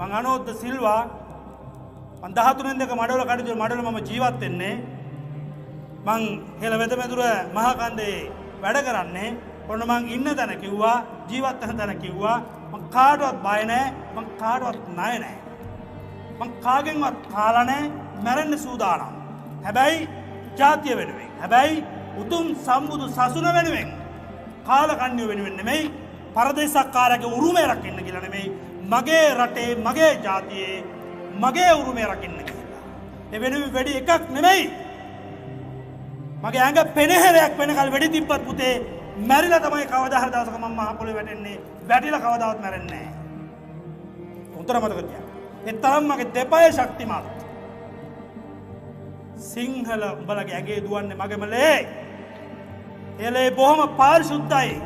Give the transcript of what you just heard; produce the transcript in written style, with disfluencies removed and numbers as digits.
මං අනෝද්ද සිල්වා මං 13 වෙනිදා මඩවල කටයුතු මඩවල මම ජීවත් වෙන්නේ මං හෙළ වෙදමෙදුර මහා කන්දේ වැඩ කරන්නේ ඔන්න මං ඉන්න තැන කිව්වා ජීවත් වෙන තැන කිව්වා මං කාටවත් බය නැහැ මං කාටවත් ණය නැහැ මං කාගෙන්වත් කාලා නැහැ මැරෙන්න සූදානම් හැබැයි ජාතිය වෙනුවෙන් හැබැයි උතුම් සම්බුදු සසුන වෙනුවෙන් කාලකන්ණිය වෙනුවෙන් නෙමෙයි පරදේශක්කාරගේ උරුමය රකින්න කියලා නෙමෙයි මගේ රටේ මගේ ජාතියේ මගේ උරුමය රකින්න කියලා. ඒ වෙනුවෙන් වැඩි එකක් නෙමෙයි. මගේ ඇඟ පෙනහැරයක් වෙනකල් වෙඩි තිබ්බත් පුතේ මැරිලා තමයි කවදා හරි දවසක මම මහ පොළොවේ වැටෙන්නේ. වැටිලා කවදාවත් මැරෙන්නේ නැහැ. උතර මතක තියාගන්න. ඒ තරම් මගේ දෙපය ශක්තිමත්. සිංහල උඹලගේ ඇඟේ දුවන්නේ මගේම ලේ. එලේ බොහොම පාරිශුද්ධයි.